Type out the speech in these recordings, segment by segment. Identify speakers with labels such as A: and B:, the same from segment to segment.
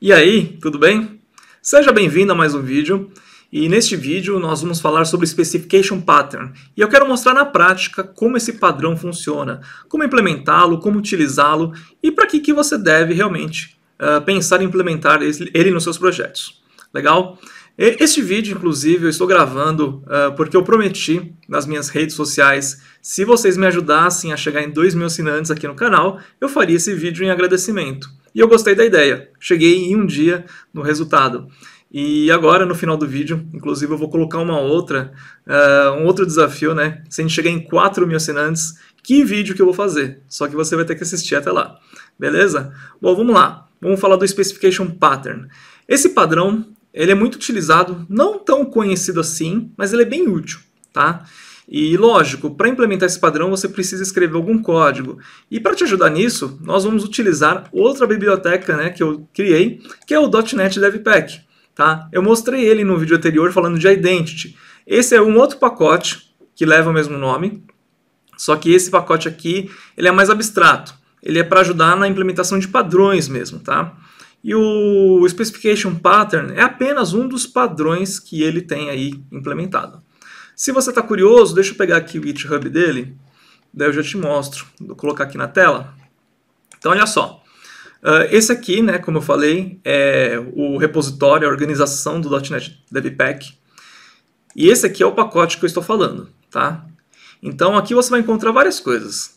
A: E aí, tudo bem? Seja bem-vindo a mais um vídeo. E neste vídeo nós vamos falar sobre Specification Pattern. E eu quero mostrar na prática como esse padrão funciona, como implementá-lo, como utilizá-lo e para que você deve realmente pensar em implementar ele nos seus projetos. Legal? Este vídeo, inclusive, eu estou gravando porque eu prometi nas minhas redes sociais, se vocês me ajudassem a chegar em 2.000 assinantes aqui no canal, eu faria esse vídeo em agradecimento. E eu gostei da ideia. Cheguei em um dia no resultado. E agora, no final do vídeo, inclusive eu vou colocar um outro desafio, né? Se a gente chegar em 4.000 assinantes, que vídeo que eu vou fazer? Só que você vai ter que assistir até lá. Beleza? Bom, vamos lá. Vamos falar do Specification Pattern. Esse padrão, ele é muito utilizado, não tão conhecido assim, mas ele é bem útil, tá? E lógico, para implementar esse padrão você precisa escrever algum código. E para te ajudar nisso, nós vamos utilizar outra biblioteca, né, que eu criei, que é o .NET DevPack. Tá? Eu mostrei ele no vídeo anterior falando de Identity. Esse é um outro pacote que leva o mesmo nome, só que esse pacote aqui ele é mais abstrato. Ele é para ajudar na implementação de padrões mesmo. Tá? E o Specification Pattern é apenas um dos padrões que ele tem aí implementado. Se você está curioso, deixa eu pegar aqui o GitHub dele, daí eu já te mostro. Vou colocar aqui na tela. Então, olha só. Esse aqui, né, como eu falei, é o repositório, a organização do .NET DevPack. E esse aqui é o pacote que eu estou falando. Tá? Então, aqui você vai encontrar várias coisas.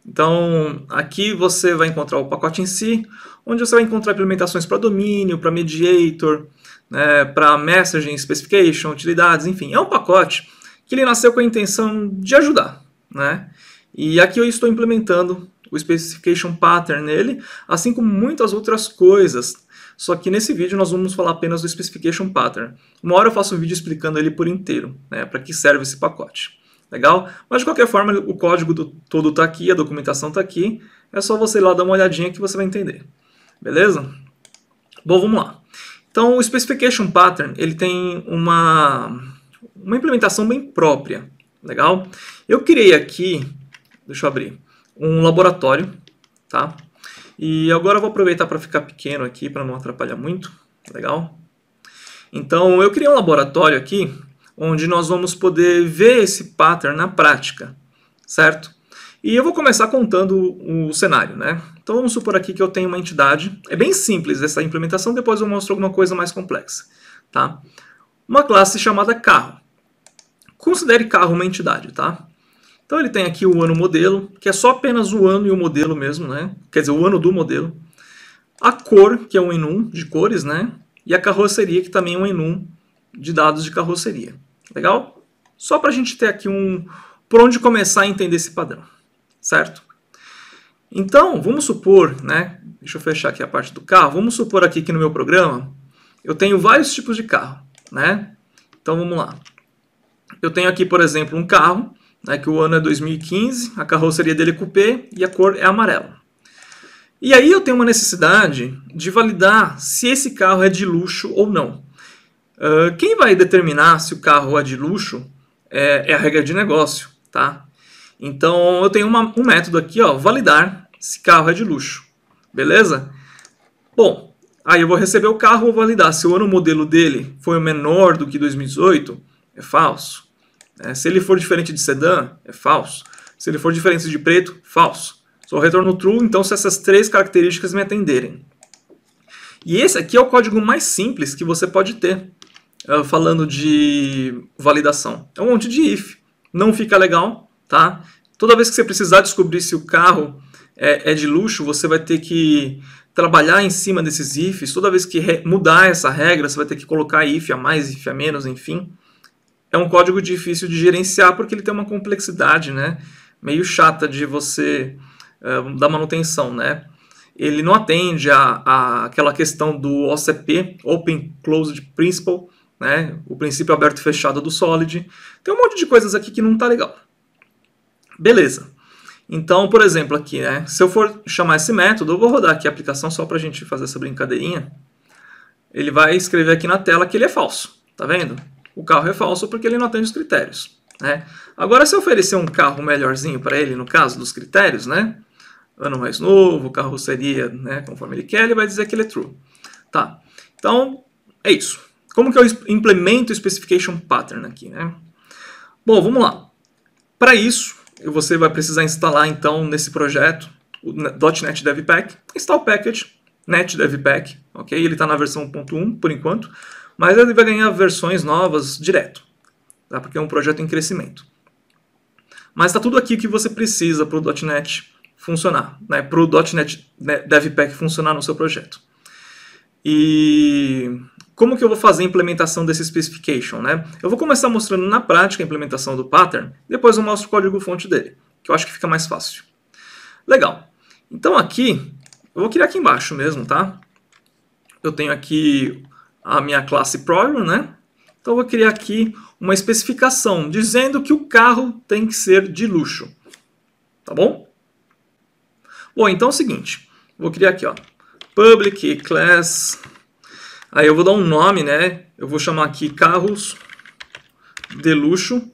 A: Então, aqui você vai encontrar o pacote em si, onde você vai encontrar implementações para domínio, para mediator, né, para messaging, specification, utilidades, enfim. É um pacote que ele nasceu com a intenção de ajudar, né? E aqui eu estou implementando o Specification Pattern nele, assim como muitas outras coisas. Só que nesse vídeo nós vamos falar apenas do Specification Pattern. Uma hora eu faço um vídeo explicando ele por inteiro, né, para que serve esse pacote. Legal? Mas de qualquer forma o código todo está aqui, a documentação está aqui. É só você ir lá dar uma olhadinha que você vai entender. Beleza? Bom, vamos lá. Então o Specification Pattern ele tem uma implementação bem própria. Legal? Eu criei aqui, deixa eu abrir, um laboratório, tá? E agora eu vou aproveitar para ficar pequeno aqui, para não atrapalhar muito. Legal? Então eu criei um laboratório aqui, onde nós vamos poder ver esse pattern na prática, certo? E eu vou começar contando o cenário, né? Então vamos supor aqui que eu tenho uma entidade, é bem simples essa implementação, depois eu mostro alguma coisa mais complexa, tá? Uma classe chamada carro. Considere carro uma entidade, tá? Então ele tem aqui o ano modelo, que é só apenas o ano e o modelo mesmo, né? Quer dizer, o ano do modelo. A cor, que é um enum de cores, né? E a carroceria, que também é um enum de dados de carroceria. Legal? Só para a gente ter aqui por onde começar a entender esse padrão, certo? Então, vamos supor, né? Deixa eu fechar aqui a parte do carro. Vamos supor aqui que no meu programa eu tenho vários tipos de carro, né? Então vamos lá. Eu tenho aqui, por exemplo, um carro, né, que o ano é 2015, a carroceria dele é coupé e a cor é amarela. E aí eu tenho uma necessidade de validar se esse carro é de luxo ou não. Quem vai determinar se o carro é de luxo é a regra de negócio, tá? Então eu tenho um método aqui, ó, validar se carro é de luxo, beleza? Bom, aí eu vou receber o carro, vou validar se o ano modelo dele foi menor do que 2018, é falso. Se ele for diferente de sedã, é falso. Se ele for diferente de preto, falso. Só retorno true, então, se essas três características me atenderem. E esse aqui é o código mais simples que você pode ter, falando de validação. É um monte de if. Não fica legal, tá? Toda vez que você precisar descobrir se o carro é de luxo, você vai ter que trabalhar em cima desses ifs. Toda vez que mudar essa regra, você vai ter que colocar if a mais, if a menos, enfim. É um código difícil de gerenciar porque ele tem uma complexidade, né, meio chata de você dar manutenção, né? Ele não atende àquela questão do OCP, Open Closed Principle, né, o princípio aberto e fechado do Solid. Tem um monte de coisas aqui que não está legal. Beleza. Então, por exemplo, aqui, né, se eu for chamar esse método, eu vou rodar aqui a aplicação só para a gente fazer essa brincadeirinha. Ele vai escrever aqui na tela que ele é falso, tá vendo? O carro é falso porque ele não atende os critérios, né? Agora, se eu oferecer um carro melhorzinho para ele, no caso dos critérios, né? Ano mais novo, carroceria, né, conforme ele quer, ele vai dizer que ele é true. Tá, então é isso. Como que eu implemento o Specification Pattern aqui, né? Bom, vamos lá. Para isso, você vai precisar instalar então nesse projeto o .NET Dev Pack, install package .NET Dev Pack, ok? Ele está na versão 1.1 por enquanto, mas ele vai ganhar versões novas direto, tá? Porque é um projeto em crescimento. Mas está tudo aqui que você precisa para o .NET funcionar, né? Para o .NET Dev Pack funcionar no seu projeto. E como que eu vou fazer a implementação desse specification, né? Eu vou começar mostrando na prática a implementação do pattern, depois eu mostro o código-fonte dele, que eu acho que fica mais fácil. Legal. Então aqui, eu vou criar aqui embaixo mesmo, tá? Eu tenho aqui a minha classe program, né? Então eu vou criar aqui uma especificação dizendo que o carro tem que ser de luxo. Tá bom? Bom, então é o seguinte. Vou criar aqui, ó, public class. Aí eu vou dar um nome, né? Eu vou chamar aqui carros de luxo.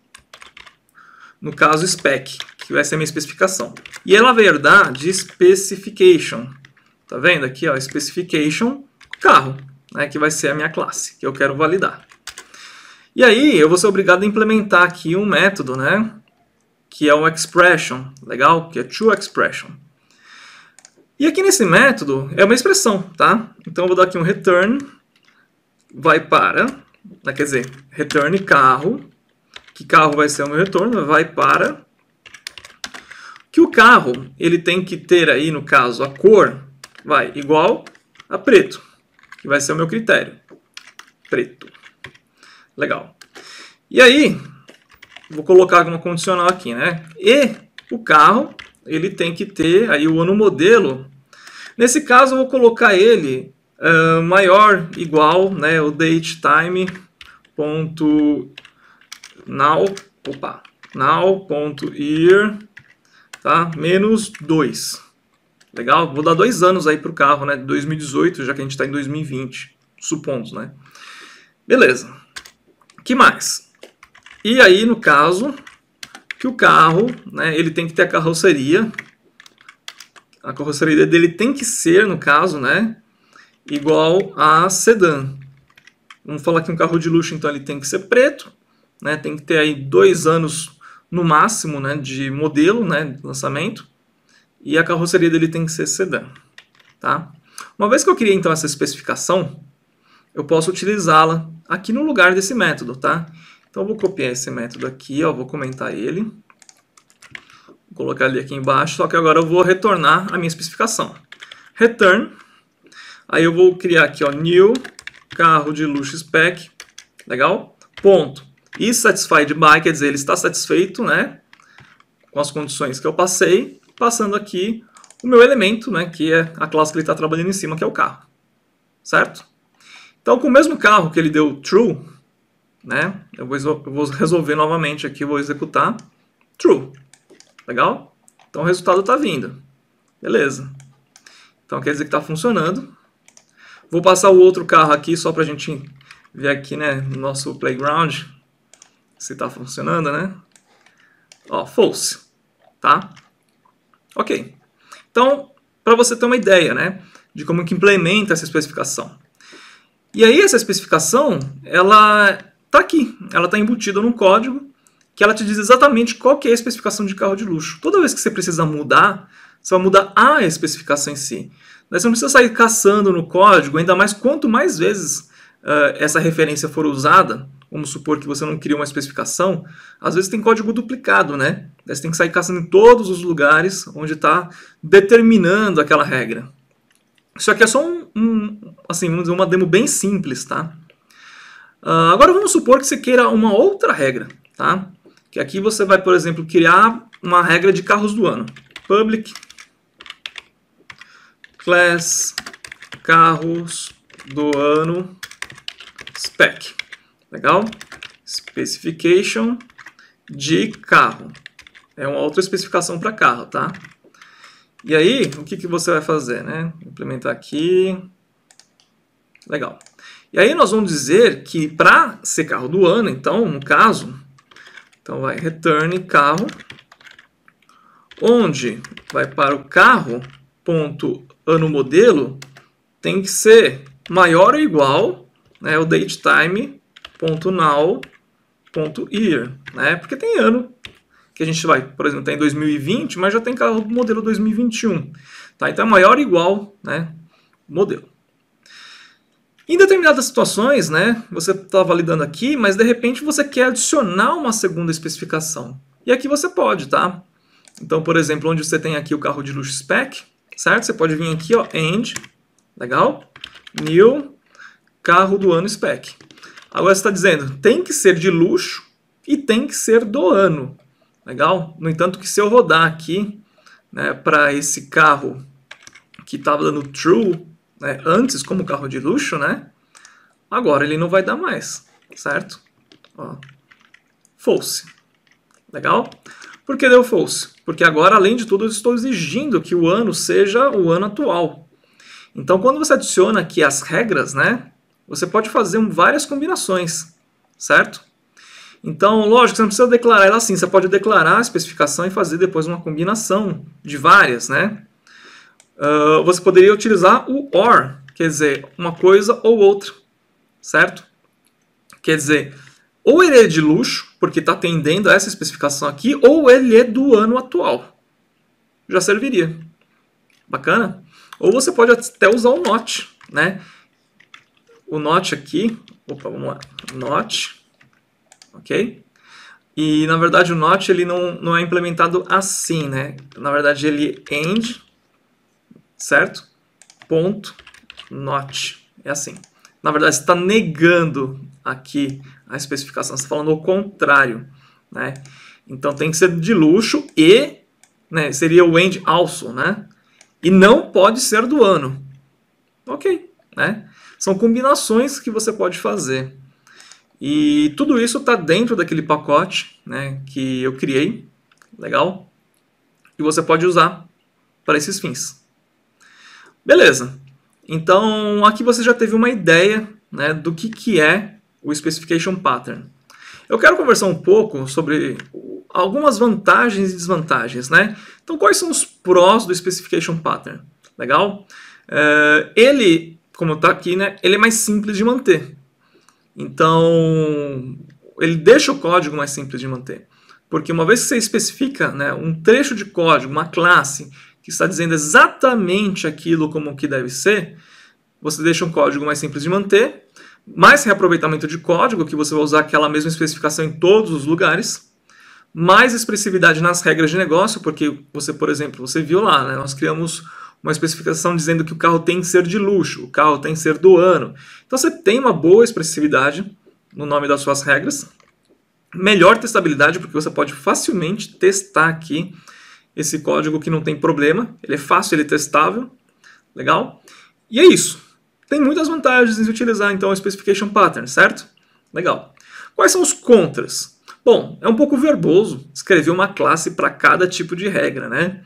A: No caso, spec, que vai ser a minha especificação. E ela vai herdar de specification. Tá vendo aqui, ó, specification carro, né? Que vai ser a minha classe, que eu quero validar. E aí eu vou ser obrigado a implementar aqui um método, né? Que é o expression, legal? Que é toExpression. E aqui nesse método é uma expressão, tá? Então eu vou dar aqui um return, vai para, quer dizer, return carro, que carro vai ser o meu retorno, vai para, que o carro, ele tem que ter aí, no caso, a cor, vai igual a preto, que vai ser o meu critério, preto. Legal. E aí, vou colocar uma condicional aqui, né? E o carro, ele tem que ter aí o ano modelo. Nesse caso, eu vou colocar ele maior, igual, né? O date time ponto now.year, tá? Menos 2. Legal? Vou dar 2 anos aí para o carro, né? 2018, já que a gente está em 2020, supondo, né? Beleza. Que mais? E aí, no caso, que o carro, né, ele tem que ter a carroceria dele tem que ser, no caso, né, igual a sedã. Vamos falar que um carro de luxo, então, ele tem que ser preto, né, tem que ter aí 2 anos no máximo, né, de modelo, né, de lançamento, e a carroceria dele tem que ser sedã, tá? Uma vez que eu criei, então, essa especificação, eu posso utilizá-la aqui no lugar desse método, tá? Então eu vou copiar esse método aqui, ó, vou comentar ele. Vou colocar ele aqui embaixo, só que agora eu vou retornar a minha especificação. Return. Aí eu vou criar aqui, ó, new carro de luxo spec. Legal? Ponto. E satisfied by, quer dizer, ele está satisfeito, né, com as condições que eu passei, passando aqui o meu elemento, né, que é a classe que ele está trabalhando em cima, que é o carro. Certo? Então, com o mesmo carro que ele deu true, né, eu vou resolver novamente aqui, vou executar true. Legal? Então o resultado está vindo. Beleza. Então quer dizer que está funcionando. Vou passar o outro carro aqui só para a gente ver aqui, né, no nosso playground se está funcionando, né? Ó, false. Tá? Ok. Então, para você ter uma ideia, né, de como que implementa essa especificação. E aí essa especificação, ela está aqui, ela está embutida no código, que ela te diz exatamente qual que é a especificação de carro de luxo. Toda vez que você precisa mudar, você vai mudar a especificação em si. Você não precisa sair caçando no código, ainda mais quanto mais vezes essa referência for usada, vamos supor que você não cria uma especificação, às vezes tem código duplicado, né? Você tem que sair caçando em todos os lugares onde está determinando aquela regra. Isso aqui é só assim, vamos dizer, uma demo bem simples, tá? Agora vamos supor que você queira uma outra regra, tá? Que aqui você vai, por exemplo, criar uma regra de carros do ano. Public class carros do ano spec. Legal? Specification de carro. É uma outra especificação para carro, tá? E aí, o que você vai fazer, né? Implementar aqui. Legal. E aí nós vamos dizer que para ser carro do ano, então, no caso, então vai return carro, onde vai para o carro, ponto ano modelo, tem que ser maior ou igual, né, o datetime.now.year, né, porque tem ano que a gente vai, por exemplo, tá em 2020, mas já tem carro do modelo 2021. Tá? Então é maior ou igual, né, modelo. Em determinadas situações, né, você está validando aqui, mas de repente você quer adicionar uma segunda especificação. E aqui você pode, tá? Então, por exemplo, onde você tem aqui o carro de luxo spec, certo? Você pode vir aqui, ó, end, legal? New, carro do ano spec. Agora você está dizendo, tem que ser de luxo e tem que ser do ano, legal? No entanto, que se eu rodar aqui, né, para esse carro que estava dando true, né, antes como carro de luxo, né? Agora ele não vai dar mais, certo? Ó, false. Legal? Por que deu false? Porque agora, além de tudo, eu estou exigindo que o ano seja o ano atual. Então, quando você adiciona aqui as regras, né? Você pode fazer várias combinações, certo? Então, lógico, você não precisa declarar ela assim. Você pode declarar a especificação e fazer depois uma combinação de várias, né? Você poderia utilizar o OR, quer dizer, uma coisa ou outra, certo? Quer dizer, ou ele é de luxo, porque está atendendo a essa especificação aqui, ou ele é do ano atual. Já serviria. Bacana? Ou você pode até usar o not, né? O not aqui, opa, vamos lá, not, ok? E na verdade o not ele não é implementado assim, né? Na verdade ele end, certo? Ponto not. É assim. Na verdade, você está negando aqui a especificação. Você está falando o contrário, né? Então tem que ser de luxo e, né, seria o end also, né? E não pode ser do ano. Ok, né? São combinações que você pode fazer. E tudo isso está dentro daquele pacote, né, que eu criei. Legal? E você pode usar para esses fins. Beleza, então aqui você já teve uma ideia, né, do que é o Specification Pattern. Eu quero conversar um pouco sobre algumas vantagens e desvantagens, né? Então quais são os prós do Specification Pattern? Legal? Ele, como está aqui, né, ele é mais simples de manter. Então ele deixa o código mais simples de manter. Porque uma vez que você especifica, né, um trecho de código, uma classe, que está dizendo exatamente aquilo como que deve ser, você deixa um código mais simples de manter, mais reaproveitamento de código, que você vai usar aquela mesma especificação em todos os lugares, mais expressividade nas regras de negócio, porque você, por exemplo, você viu lá, né, nós criamos uma especificação dizendo que o carro tem que ser de luxo, o carro tem que ser do ano. Então você tem uma boa expressividade no nome das suas regras, melhor testabilidade, porque você pode facilmente testar aqui esse código que não tem problema, ele é fácil, ele é testável, legal? E é isso. Tem muitas vantagens em utilizar então o Specification Pattern, certo? Legal. Quais são os contras? Bom, é um pouco verboso escrever uma classe para cada tipo de regra, né?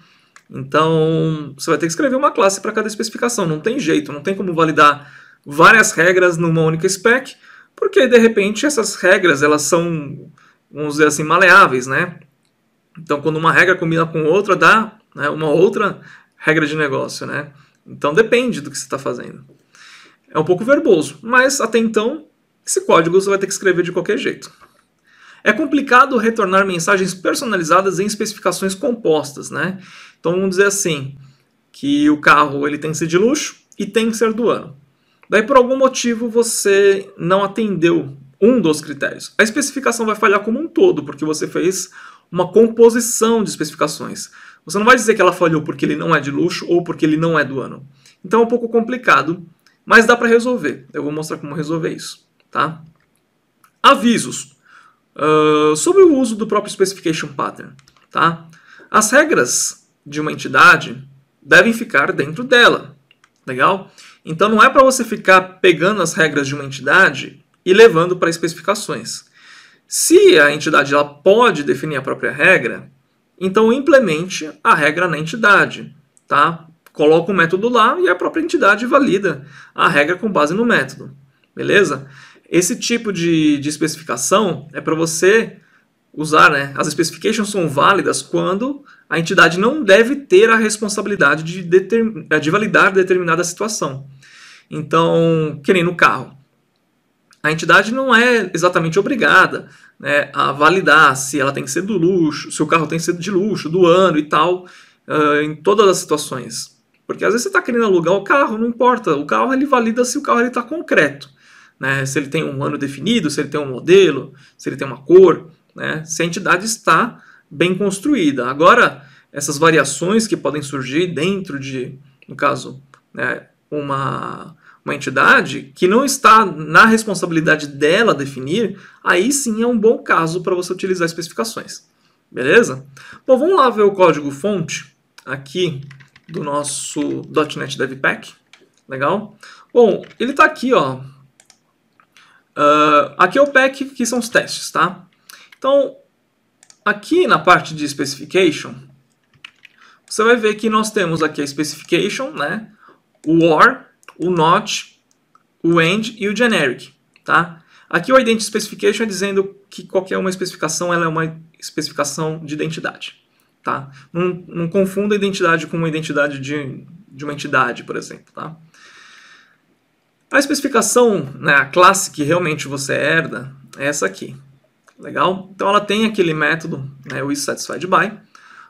A: Então, você vai ter que escrever uma classe para cada especificação, não tem jeito, não tem como validar várias regras numa única spec, porque de repente essas regras elas são, vamos dizer assim, maleáveis, né? Então, quando uma regra combina com outra, dá, né, uma outra regra de negócio, né? Então, depende do que você está fazendo. É um pouco verboso, mas até então, esse código você vai ter que escrever de qualquer jeito. É complicado retornar mensagens personalizadas em especificações compostas, né? Então, vamos dizer assim, que o carro ele tem que ser de luxo e tem que ser do ano. Daí, por algum motivo, você não atendeu um dos critérios. A especificação vai falhar como um todo, porque você fez uma composição de especificações. Você não vai dizer que ela falhou porque ele não é de luxo ou porque ele não é do ano. Então é um pouco complicado, mas dá para resolver. Eu vou mostrar como resolver isso. Tá? Avisos sobre o uso do próprio Specification Pattern. Tá? As regras de uma entidade devem ficar dentro dela. Legal? Então não é para você ficar pegando as regras de uma entidade e levando para especificações. Se a entidade ela pode definir a própria regra, então implemente a regra na entidade. Tá? Coloca o método lá e a própria entidade valida a regra com base no método. Beleza? Esse tipo de especificação é para você usar, né? As specifications são válidas quando a entidade não deve ter a responsabilidade de validar determinada situação. Então, que nem no carro. A entidade não é exatamente obrigada, né, a validar se ela tem que ser do luxo, se o carro tem que ser de luxo, do ano e tal, em todas as situações. Porque às vezes você está querendo alugar o carro, não importa. O carro ele valida se o carro está concreto. Né? Se ele tem um ano definido, se ele tem um modelo, se ele tem uma cor, né? Se a entidade está bem construída. Agora, essas variações que podem surgir dentro de, no caso, né, uma entidade que não está na responsabilidade dela definir, aí sim é um bom caso para você utilizar especificações. Beleza? Bom, vamos lá ver o código-fonte aqui do nosso .NET Dev Pack. Legal? Bom, ele está aqui, ó. Aqui é o pack que são os testes, tá? Então, aqui na parte de specification, você vai ver que nós temos aqui a specification, né? O OR, o not, o end e o generic, tá? Aqui o identity specification é dizendo que qualquer uma especificação ela é uma especificação de identidade, tá? Não confunda identidade com uma identidade de uma entidade, por exemplo, tá? A especificação, né, a classe que realmente você herda é essa aqui, legal? Então ela tem aquele método, né, o isSatisfiedBy,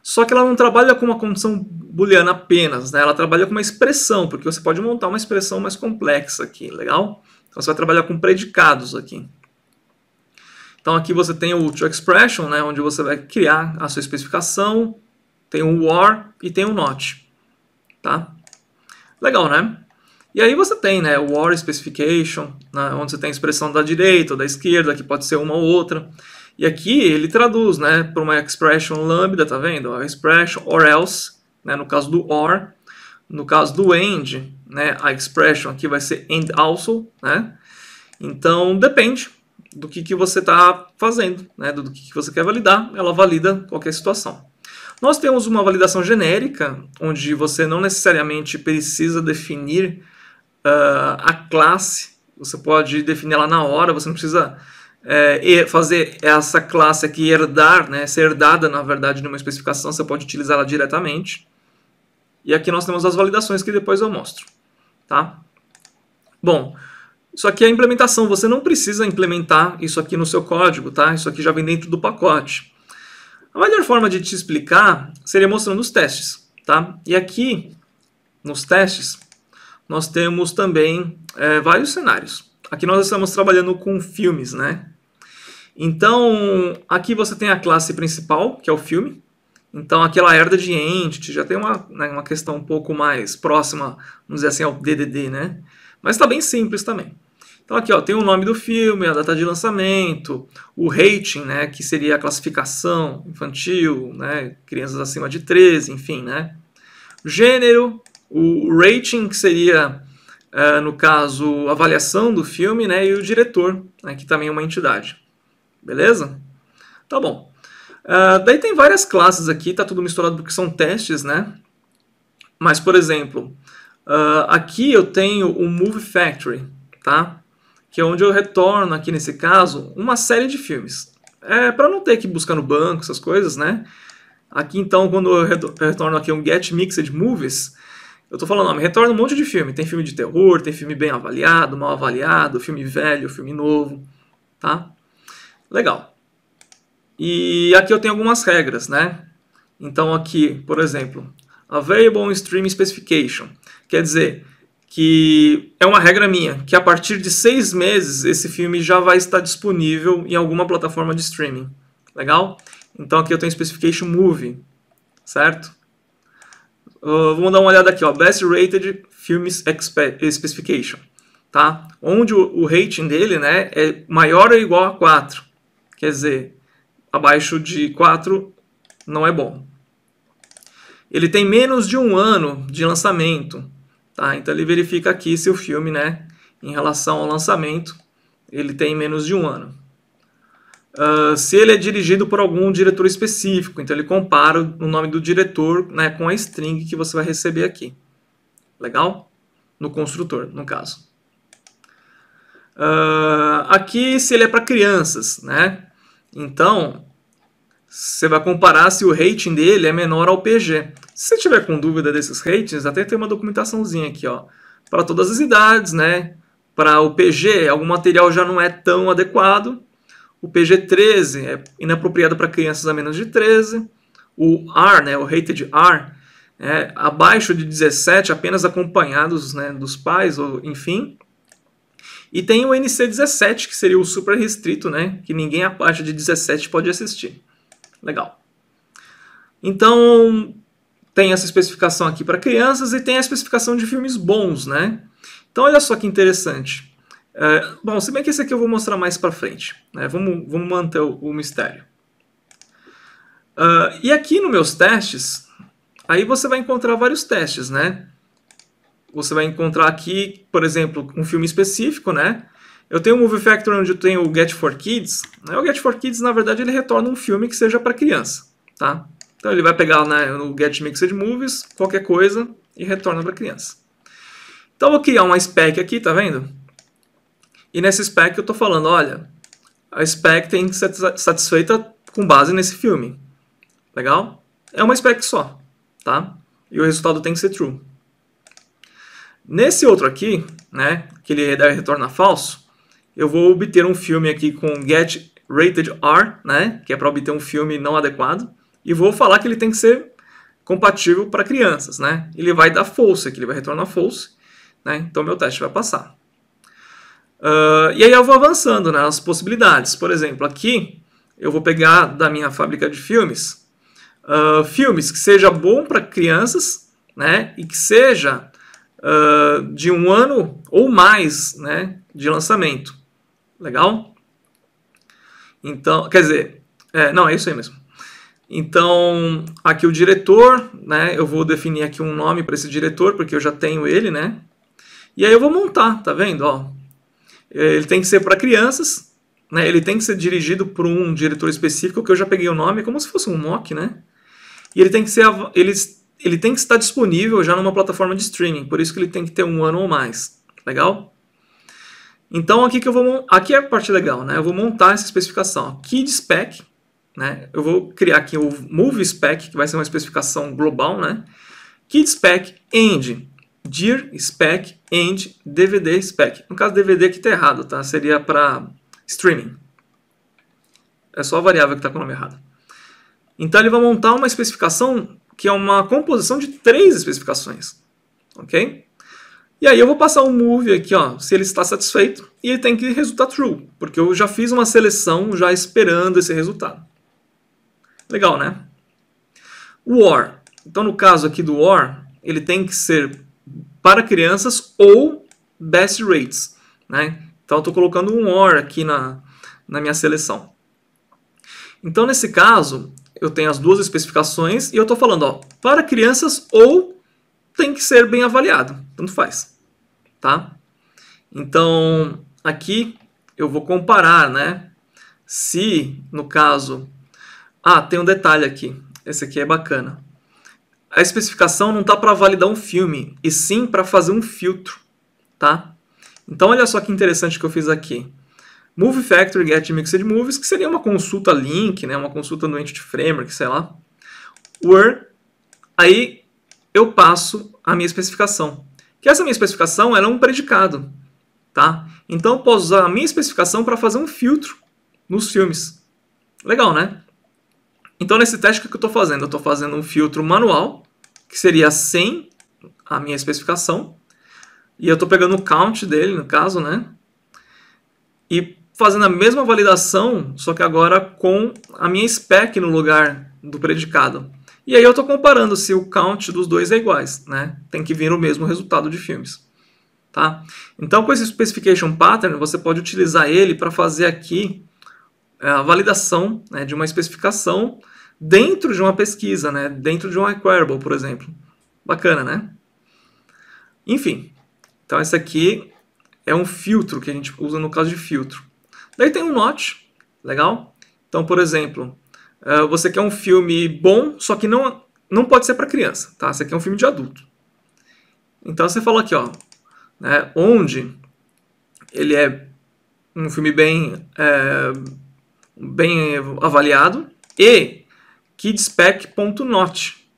A: só que ela não trabalha com uma condição booleana apenas, né? Ela trabalha com uma expressão, porque você pode montar uma expressão mais complexa aqui, legal? Então você vai trabalhar com predicados aqui. Então aqui você tem o toExpression, né, onde você vai criar a sua especificação, tem o OR e tem o NOT, tá? Legal, né? E aí você tem, né, o OR specification, né, onde você tem a expressão da direita ou da esquerda, que pode ser uma ou outra. E aqui ele traduz, né, para uma expression lambda, tá vendo? A expression or else, né, no caso do OR. No caso do end, né, a expression aqui vai ser and also, né? Então depende do que você está fazendo, né, do que você quer validar, ela valida qualquer situação. Nós temos uma validação genérica, onde você não necessariamente precisa definir a classe, você pode definir ela na hora, você não precisa fazer essa classe aqui herdar, né, ser herdada na verdade numa especificação, você pode utilizar ela diretamente. E aqui nós temos as validações que depois eu mostro, tá? Bom, isso aqui é a implementação, você não precisa implementar isso aqui no seu código, tá? Isso aqui já vem dentro do pacote. A melhor forma de te explicar seria mostrando os testes, tá? E aqui, nos testes, nós temos também vários cenários. Aqui nós estamos trabalhando com filmes, né? Então, aqui você tem a classe principal, que é o filme. Então, aqui ela herda de entity, já tem uma questão um pouco mais próxima, vamos dizer assim, ao DDD, né? Mas está bem simples também. Então, aqui ó, tem o nome do filme, a data de lançamento, o rating, né, que seria a classificação infantil, né, crianças acima de 13, enfim, né? O gênero, o rating, que seria, no caso, a avaliação do filme, né, e o diretor, né, que também é uma entidade. Beleza? Tá bom. Daí tem várias classes aqui, tá tudo misturado porque são testes, né? Mas, por exemplo, aqui eu tenho o Movie Factory, tá? Que é onde eu retorno, aqui nesse caso, uma série de filmes. Para não ter que buscar no banco, essas coisas, né? Aqui, então, quando eu retorno aqui um Get Mixed Movies, eu tô falando, me retorna um monte de filme. Tem filme de terror, tem filme bem avaliado, mal avaliado, filme velho, filme novo, tá? Legal. E aqui eu tenho algumas regras, né? Então aqui, por exemplo, Available Stream Specification. Quer dizer que é uma regra minha, que a partir de 6 meses esse filme já vai estar disponível em alguma plataforma de streaming. Legal? Então aqui eu tenho Specification Movie, certo? Vamos dar uma olhada aqui, ó, Best Rated Films Specification, tá? Onde o rating dele, né, é maior ou igual a 4. Quer dizer, abaixo de 4 não é bom. Ele tem menos de 1 ano de lançamento, tá? Então ele verifica aqui se o filme, né, em relação ao lançamento, ele tem menos de 1 ano. Se ele é dirigido por algum diretor específico, então ele compara o nome do diretor, né, com a string que você vai receber aqui. Legal? No construtor, no caso. Aqui se ele é para crianças, né? Então, você vai comparar se o rating dele é menor ao PG. Se você tiver com dúvida desses ratings, até tem uma documentaçãozinha aqui, ó, para todas as idades, né? Para o PG, algum material já não é tão adequado. O PG-13 é inapropriado para crianças a menos de 13. O R, né, o Rated R, é abaixo de 17, apenas acompanhados, né, dos pais, ou enfim. E tem o NC-17, que seria o super restrito, né, que ninguém abaixo de 17 pode assistir. Legal. Então, tem essa especificação aqui para crianças e tem a especificação de filmes bons, né? Então, olha só que interessante. Bom, se bem que esse aqui eu vou mostrar mais para frente, né? Vamos manter o mistério. E aqui nos meus testes, aí você vai encontrar vários testes, né? Você vai encontrar aqui, por exemplo, um filme específico, né? Eu tenho o Movie Factory onde eu tenho o Get for Kids. O Get for Kids, na verdade, ele retorna um filme que seja para criança, tá? Então ele vai pegar, né, no Get Mixed Movies, qualquer coisa, e retorna para criança. Então eu vou criar uma spec aqui, tá vendo? E nessa spec eu estou falando, olha, a spec tem que ser satisfeita com base nesse filme. Legal? É uma spec só, tá? E o resultado tem que ser true. Nesse outro aqui, né, que ele deve retornar falso, eu vou obter um filme aqui com Get Rated R, né, que é para obter um filme não adequado, e vou falar que ele tem que ser compatível para crianças, né? Ele vai dar false aqui, ele vai retornar false, né? Então meu teste vai passar. E aí eu vou avançando, né, as possibilidades. Por exemplo, aqui eu vou pegar da minha fábrica de filmes, filmes que seja bom para crianças, né, e que seja de 1 ano ou mais, né, de lançamento. Legal? Então, quer dizer, não, é isso aí mesmo. Então, aqui o diretor, né, eu vou definir aqui um nome para esse diretor, porque eu já tenho ele, né? E aí eu vou montar, tá vendo? Ó, ele tem que ser para crianças, né? Ele tem que ser dirigido por um diretor específico, que eu já peguei o nome, como se fosse um mock, né? E ele tem que ser, ele tem que estar disponível já numa plataforma de streaming, por isso que ele tem que ter 1 ano ou mais. Legal? Então aqui aqui é a parte legal, né? Eu vou montar essa especificação. Kid Spec, né? Eu vou criar aqui o Movie Spec, que vai ser uma especificação global, né? Kid Spec and Dir Spec and DVD Spec. No caso, DVD aqui está errado, tá? Seria para streaming. É só a variável que está com o nome errado. Então ele vai montar uma especificação que é uma composição de 3 especificações. Ok? E aí eu vou passar o movie aqui, ó, se ele está satisfeito, e ele tem que resultar true, porque eu já fiz uma seleção já esperando esse resultado. Legal, né? O OR. Então, no caso aqui do OR, ele tem que ser para crianças ou best rates, né? Então, eu estou colocando um OR aqui na minha seleção. Então, nesse caso, eu tenho as 2 especificações e eu estou falando, ó, para crianças ou tem que ser bem avaliado, tanto faz, tá? Então, aqui eu vou comparar, né? Se, no caso... tem um detalhe aqui, esse aqui é bacana. A especificação não está para validar um filme, e sim para fazer um filtro, tá? Então, olha só que interessante que eu fiz aqui. Movie Factory Get Mixed Movies, que seria uma consulta link, né? Uma consulta no Entity Framework, sei lá. Where, aí eu passo a minha especificação. Que essa minha especificação ela é um predicado, tá? Então eu posso usar a minha especificação para fazer um filtro nos filmes. Legal, né? Então nesse teste o que eu estou fazendo? Eu estou fazendo um filtro manual, que seria sem a minha especificação. E eu estou pegando o count dele, no caso, né? E fazendo a mesma validação, só que agora com a minha spec no lugar do predicado. E aí eu estou comparando se o count dos 2 é iguais, né? Tem que vir o mesmo resultado de filmes, tá? Então com esse specification pattern você pode utilizar ele para fazer aqui a validação, né, de uma especificação dentro de uma pesquisa, né? Dentro de um iQueryable, por exemplo. Bacana, né? Enfim, então esse aqui é um filtro que a gente usa no caso de filtro. Daí tem um notch, legal? Então, por exemplo, você quer um filme bom, só que não pode ser para criança, tá? Você quer um filme de adulto. Então você fala aqui, ó, né, onde ele é um filme bem avaliado e kidspec.not.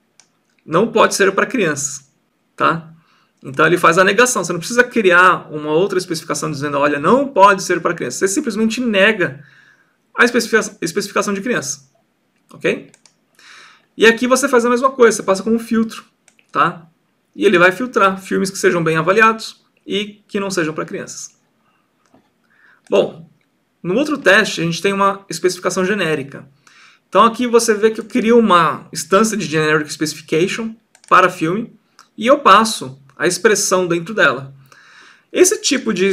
A: Não pode ser para crianças, tá? Então ele faz a negação. Você não precisa criar uma outra especificação dizendo, olha, não pode ser para criança. Você simplesmente nega a especificação de criança. Ok? E aqui você faz a mesma coisa, você passa com um filtro, tá? E ele vai filtrar filmes que sejam bem avaliados e que não sejam para crianças. Bom, no outro teste a gente tem uma especificação genérica. Então aqui você vê que eu crio uma instância de Generic Specification para filme e eu passo a expressão dentro dela. Esse tipo de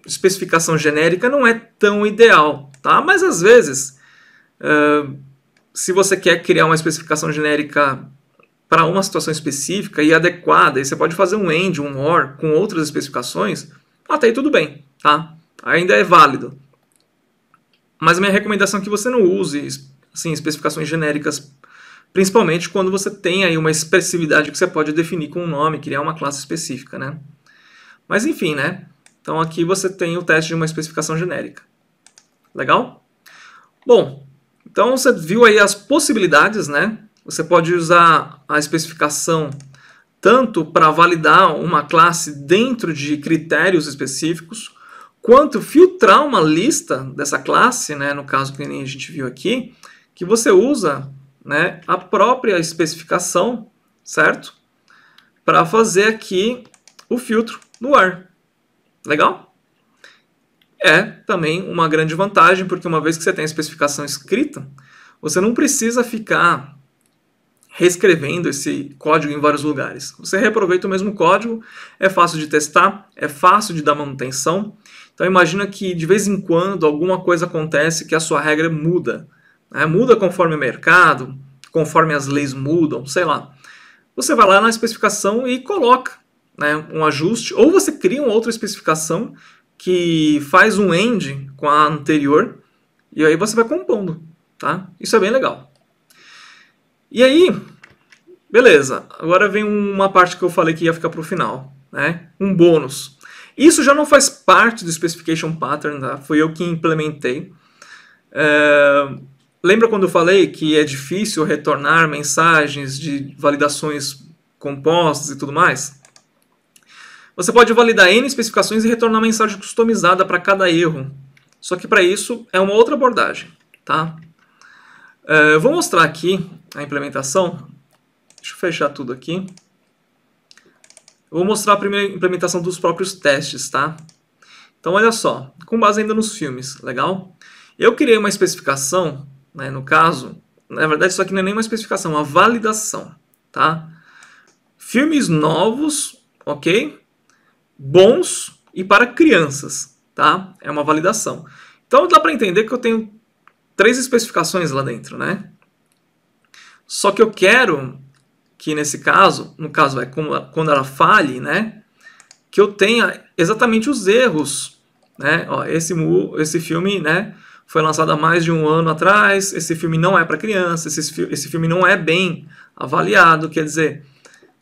A: especificação genérica não é tão ideal, tá? Mas às vezes, se você quer criar uma especificação genérica para uma situação específica e adequada, e você pode fazer um AND, um OR com outras especificações, até aí tudo bem, tá? Ainda é válido. Mas a minha recomendação é que você não use assim, especificações genéricas, principalmente quando você tem aí uma expressividade que você pode definir com um nome, criar uma classe específica, né? Mas enfim, né? Então aqui você tem o teste de uma especificação genérica. Legal? Bom, então você viu aí as possibilidades, né? Você pode usar a especificação tanto para validar uma classe dentro de critérios específicos, quanto filtrar uma lista dessa classe, né? No caso que nem a gente viu aqui, que você usa, né, a própria especificação, certo? Para fazer aqui o filtro no AR. Legal? É também uma grande vantagem, porque uma vez que você tem a especificação escrita, você não precisa ficar reescrevendo esse código em vários lugares. Você reaproveita o mesmo código, é fácil de testar, é fácil de dar manutenção. Então imagina que de vez em quando alguma coisa acontece que a sua regra muda. Né? Muda conforme o mercado, conforme as leis mudam, sei lá. Você vai lá na especificação e coloca, né, um ajuste, ou você cria uma outra especificação que faz um end com a anterior, e aí você vai compondo. Tá? Isso é bem legal. E aí, beleza, agora vem uma parte que eu falei que ia ficar para o final, né? Um bônus. Isso já não faz parte do Specification Pattern, tá? Foi eu que implementei. Lembra quando eu falei que é difícil retornar mensagens de validações compostas e tudo mais? Você pode validar N especificações e retornar mensagem customizada para cada erro. Só que para isso é uma outra abordagem, tá? Eu vou mostrar aqui a implementação. Deixa eu fechar tudo aqui. Eu vou mostrar a primeira implementação dos próprios testes, tá? Então, olha só, com base ainda nos filmes, legal? Eu criei uma especificação, né, no caso, na verdade isso aqui não é nem uma especificação, é uma validação, tá? Filmes novos, ok? Bons e para crianças, tá? É uma validação. Então, dá para entender que eu tenho 3 especificações lá dentro, né? Só que eu quero que nesse caso, no caso é quando ela falhe, né? Que eu tenha exatamente os erros, né? Ó, esse filme, né? Foi lançado há mais de um ano atrás. Esse filme não é para criança. Esse filme não é bem avaliado. Quer dizer,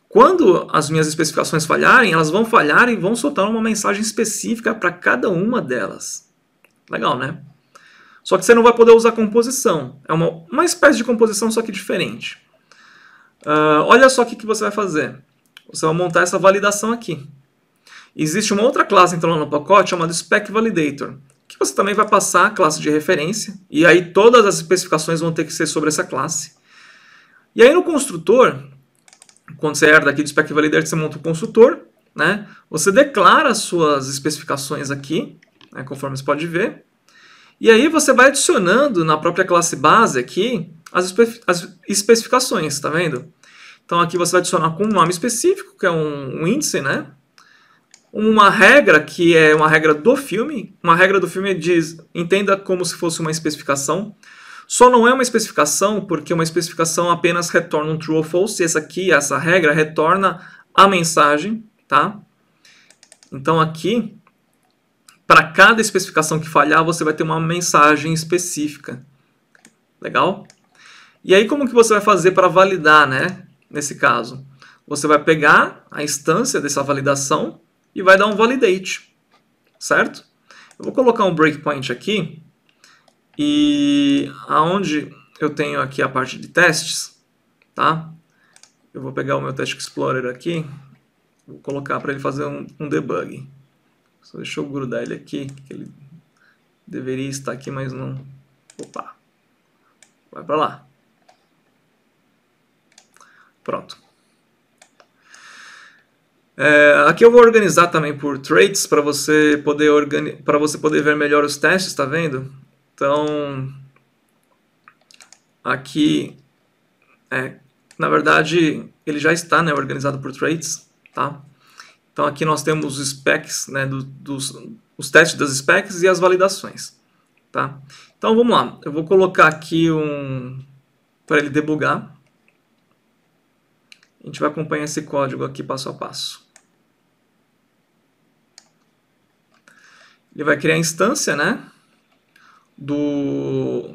A: quando as minhas especificações falharem, elas vão falhar e vão soltar uma mensagem específica para cada uma delas. Legal, né? Só que você não vai poder usar composição. É uma espécie de composição, só que diferente. Olha só o que você vai fazer. Você vai montar essa validação aqui. Existe uma outra classe então lá no pacote chamada Spec Validator, que você também vai passar a classe de referência, e aí todas as especificações vão ter que ser sobre essa classe. E aí no construtor, quando você herda aqui do Spec Validator, você monta o construtor, né? Você declara as suas especificações aqui, né, conforme você pode ver. E aí você vai adicionando na própria classe base aqui as especificações, tá vendo? Então aqui você vai adicionar com um nome específico, que é um índice, né? Uma regra, que é uma regra do filme. Uma regra do filme diz, entenda como se fosse uma especificação. Só não é uma especificação porque uma especificação apenas retorna um true ou false. E essa regra, retorna a mensagem, tá? Então aqui, para cada especificação que falhar, você vai ter uma mensagem específica. Legal? E aí como que você vai fazer para validar, né? Nesse caso, você vai pegar a instância dessa validação e vai dar um validate, certo? Eu vou colocar um breakpoint aqui e aonde eu tenho aqui a parte de testes, tá? eu vou pegar o meu Test Explorer aqui, vou colocar para ele fazer um debug. Só deixa eu grudar ele aqui, que ele deveria estar aqui, mas não... Opa! Vai para lá. Pronto. Aqui eu vou organizar também por traits para você poder ver melhor os testes, tá vendo? Então, aqui, na verdade, ele já está, né, organizado por traits, tá? Então aqui nós temos os specs, né, os testes das specs e as validações, tá? Então vamos lá, eu vou colocar aqui para ele debugar. A gente vai acompanhar esse código aqui passo a passo. Ele vai criar a instância, né,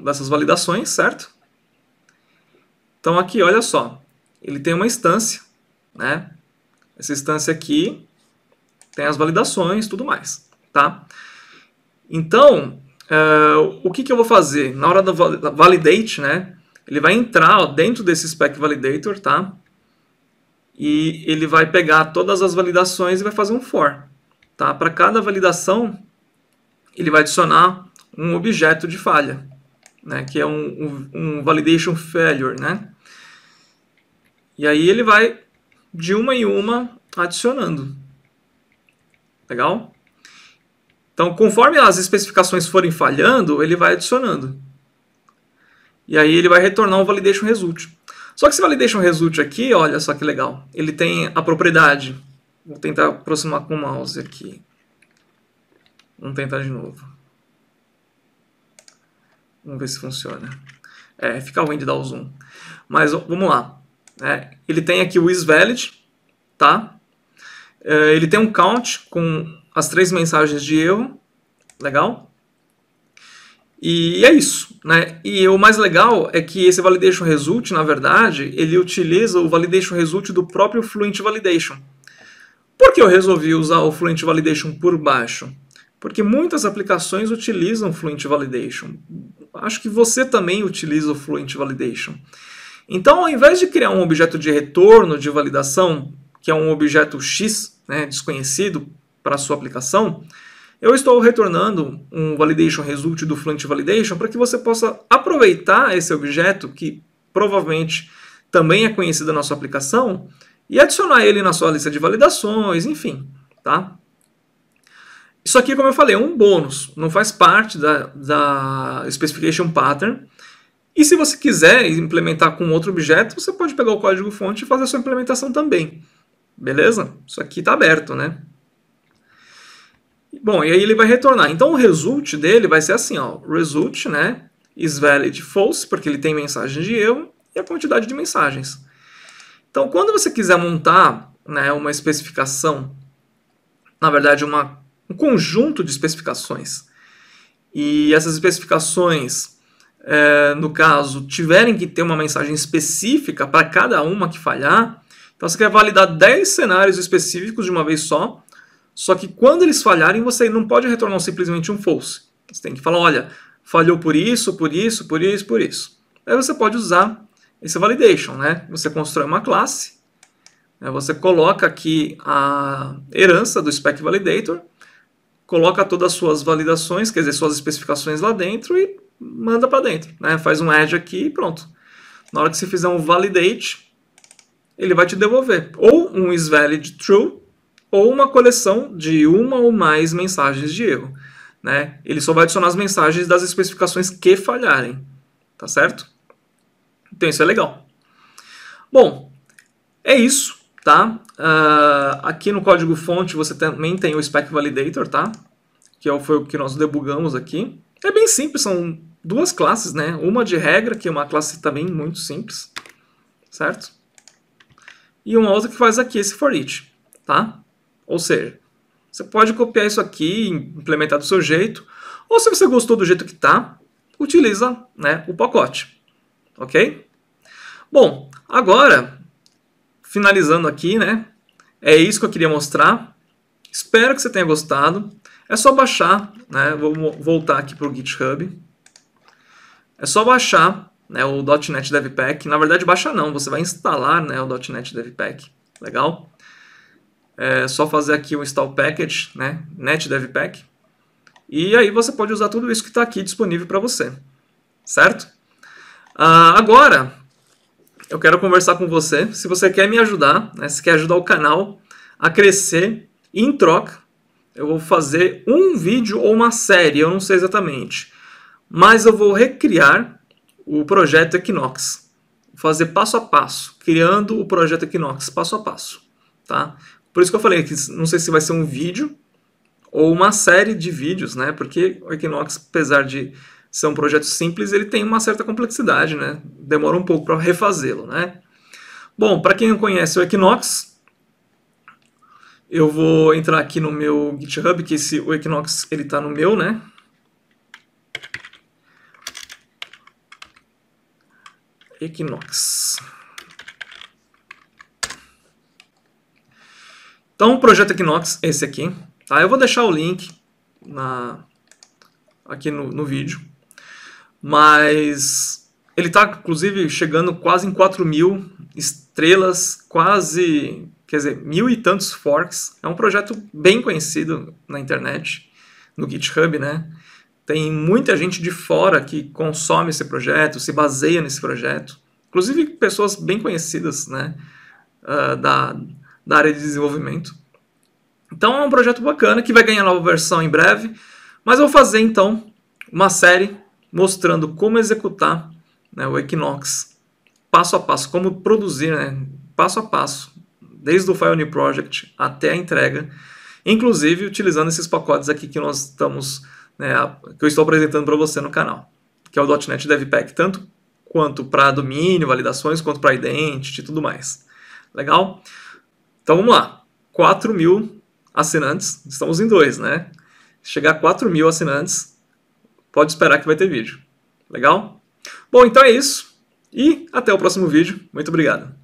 A: dessas validações, certo? Então aqui, olha só, ele tem uma instância, né? Essa instância aqui tem as validações e tudo mais, tá? Então, o que eu vou fazer? Na hora do validate, né, ele vai entrar dentro desse spec validator, tá? E ele vai pegar todas as validações e vai fazer um for, tá? Para cada validação, ele vai adicionar um objeto de falha, né? Que é um validation failure, né? E aí ele vai de uma em uma adicionando. Legal? Então, conforme as especificações forem falhando, ele vai adicionando. E aí ele vai retornar um validation result. Só que esse validation result aqui, olha só que legal. Ele tem a propriedade. Vou tentar aproximar com o mouse aqui. Vamos tentar de novo. Vamos ver se funciona. Fica ruim de dar o zoom. Mas vamos lá. Ele tem aqui o isValid, tá? Ele tem um count com as 3 mensagens de erro. Legal? E é isso, né? E o mais legal é que esse validation result, na verdade, ele utiliza o validation result do próprio Fluent Validation. Por que eu resolvi usar o Fluent Validation por baixo? Porque muitas aplicações utilizam Fluent Validation. Acho que você também utiliza o Fluent Validation. Então, ao invés de criar um objeto de retorno de validação, que é um objeto X, né, desconhecido para a sua aplicação, eu estou retornando um validation result do Fluent Validation para que você possa aproveitar esse objeto, que provavelmente também é conhecido na sua aplicação, e adicionar ele na sua lista de validações, enfim, tá? Isso aqui, como eu falei, é um bônus, não faz parte da Specification Pattern. E se você quiser implementar com outro objeto, você pode pegar o código-fonte e fazer a sua implementação também. Beleza? Isso aqui está aberto, né? Bom, e aí ele vai retornar. Então o result dele vai ser assim, ó, result, né, isValid false, porque ele tem mensagem de erro, e a quantidade de mensagens. Então quando você quiser montar, né, uma especificação, na verdade um conjunto de especificações, e essas especificações, no caso, tiverem que ter uma mensagem específica para cada uma que falhar, então você quer validar 10 cenários específicos de uma vez só que quando eles falharem, você não pode retornar simplesmente um false. Você tem que falar, olha, falhou por isso, por isso, por isso, por isso. Aí você pode usar esse validation, né? Você constrói uma classe, né? Você coloca aqui a herança do spec validator, coloca todas as suas validações, quer dizer, suas especificações lá dentro e manda para dentro, né? Faz um add aqui e pronto. Na hora que você fizer um validate, ele vai te devolver ou um isValid true, ou uma coleção de uma ou mais mensagens de erro, né? Ele só vai adicionar as mensagens das especificações que falharem, tá certo? Então isso é legal. Bom, é isso, tá? Aqui no código-fonte você também tem o Spec Validator, tá? Que foi o que nós debugamos aqui. É bem simples, são 2 classes, né? Uma de regra, que é uma classe também muito simples, certo? E uma outra que faz aqui esse for each, tá? Ou seja, você pode copiar isso aqui e implementar do seu jeito, ou se você gostou do jeito que está, utiliza, né, o pacote, ok? Bom, agora, finalizando aqui, né, é isso que eu queria mostrar. Espero que você tenha gostado. É só baixar, né, vou voltar aqui para o GitHub. É só baixar né, o .NET Dev Pack. Na verdade, baixa não, você vai instalar, né, o .NET Dev Pack. Legal? É só fazer aqui o install package, né, .NET Dev Pack. E aí você pode usar tudo isso que está aqui disponível para você. Certo? Agora, eu quero conversar com você. Se você quer me ajudar, né, se quer ajudar o canal a crescer, e em troca, eu vou fazer um vídeo ou uma série, eu não sei exatamente. Mas eu vou recriar o projeto Equinox. Vou fazer passo a passo, criando o projeto Equinox passo a passo. Tá? Por isso que eu falei que não sei se vai ser um vídeo ou uma série de vídeos, né? Porque o Equinox, apesar de ser um projeto simples, ele tem uma certa complexidade, né? Demora um pouco para refazê-lo, né? Bom, para quem não conhece o Equinox, eu vou entrar aqui no meu GitHub, que o Equinox ele está no meu, né? Equinox. Então, o projeto Equinox, esse aqui, tá? Eu vou deixar o link aqui no vídeo, mas ele está, inclusive, chegando quase em 4.000 estrelas, quase, quer dizer, 1.000 e tantos forks. É um projeto bem conhecido na internet, no GitHub, né? Tem muita gente de fora que consome esse projeto, se baseia nesse projeto. Inclusive pessoas bem conhecidas, né, da área de desenvolvimento. Então é um projeto bacana que vai ganhar nova versão em breve. Mas eu vou fazer então uma série mostrando como executar, né, o Equinox passo a passo, como produzir, né, passo a passo, desde o File New Project até a entrega, inclusive utilizando esses pacotes aqui que nós estamos, né, que eu estou apresentando para você no canal, que é o .NET Dev Pack, tanto quanto para domínio, validações, quanto para identity e tudo mais. Legal? Então vamos lá. 4.000 assinantes, estamos em 2, né? Se chegar a 4.000 assinantes, pode esperar que vai ter vídeo. Legal? Bom, então é isso. E até o próximo vídeo. Muito obrigado.